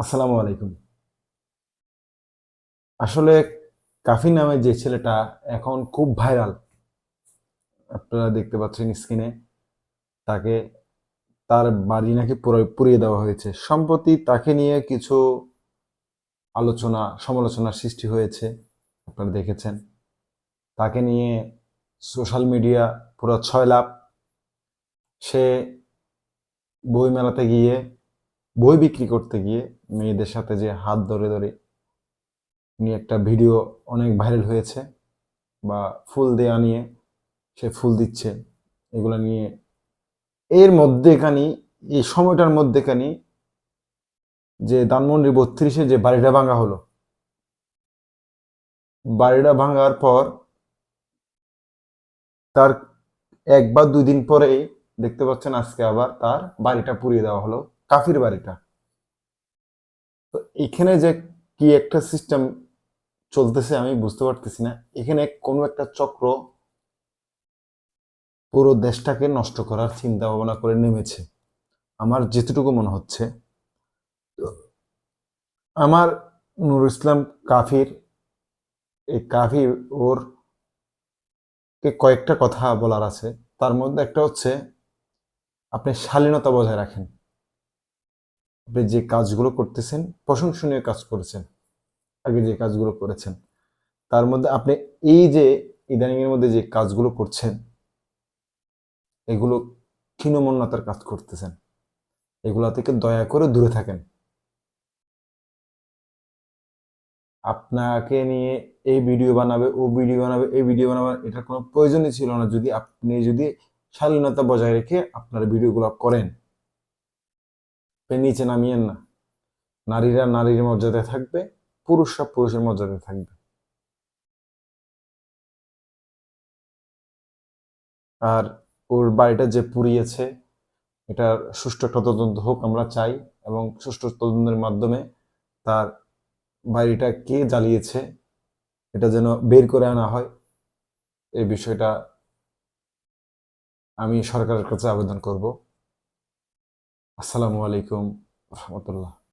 আসসালামু আলাইকুম। আসলে কাফি নামে যে ছেলেটা এখন খুব ভাইরাল, আপনারা দেখতে পাচ্ছেন স্ক্রিনে। তাকে তার বাড়ি নাকি পুড়িয়ে দেওয়া হয়েছে। সম্প্রতি তাকে নিয়ে কিছু আলোচনা সমালোচনার সৃষ্টি হয়েছে, আপনারা দেখেছেন। তাকে নিয়ে সোশ্যাল মিডিয়া পুরো ছয় লাভ। সে বই মেলাতে গিয়ে, বই বিক্রি করতে গিয়ে মেয়েদের সাথে যে হাত ধরে ধরে নিয়ে একটা ভিডিও অনেক ভাইরাল হয়েছে, বা ফুল দেয়া নিয়ে সে ফুল দিচ্ছে, এগুলো নিয়ে। এর মধ্যেখানি, এই সময়টার মধ্যেখানি যে ধানমন্ডি ৩২-এ যে বাড়িটা ভাঙা হলো, বাড়িটা ভাঙার পর তার ১ বা ২ দিন পরেই দেখতে পাচ্ছেন আজকে আবার তার বাড়িটা পুড়িয়ে দেওয়া হলো, কাফির বাড়িটা। তো এখানে যে কি একটা সিস্টেম চলতেছে আমি বুঝতে পারতেছি না। এখানে কোনো একটা চক্র পুরো দেশটাকে নষ্ট করার চিন্তা ভাবনা করে নেমেছে, আমার যেতটুকু মনে হচ্ছে। আমার নুরুল ইসলাম কাফির, এই কাফির ওর কে কয়েকটা কথা বলার আছে। তার মধ্যে একটা হচ্ছে, আপনি শালীনতা বজায় রাখেন। আপনি যে কাজগুলো করতেছেন প্রশংসনীয় কাজ করেছেন, আগে যে কাজগুলো করেছেন, তার মধ্যে আপনি এই যে ইদানিং এর মধ্যে যে কাজগুলো করছেন, এগুলো ক্ষীণমন্যতার কাজ করতেছেন। এগুলা থেকে দয়া করে দূরে থাকেন। আপনাকে নিয়ে এই ভিডিও বানাবে, ও ভিডিও বানাবে, এই ভিডিও বানাবে, এটার কোনো প্রয়োজনই ছিল না যদি আপনি শালীনতা বজায় রেখে আপনার ভিডিওগুলো করেন। আপনি নিচে নামিয়েন না। নারীরা নারীর মর্যাদায় থাকবে, পুরুষরা পুরুষের মর্যাদায় থাকবে। আর ওর বাড়িটা যে পুড়িয়েছে, এটার সুষ্ঠু একটা তদন্ত হোক আমরা চাই, এবং সুষ্ঠু তদন্তের মাধ্যমে তার বাড়িটা কে জ্বালিয়েছে এটা যেন বের করে আনা হয়। এই বিষয়টা আমি সরকারের কাছে আবেদন করব। আসসালামু আলাইকুম রহমতুল্লাহ।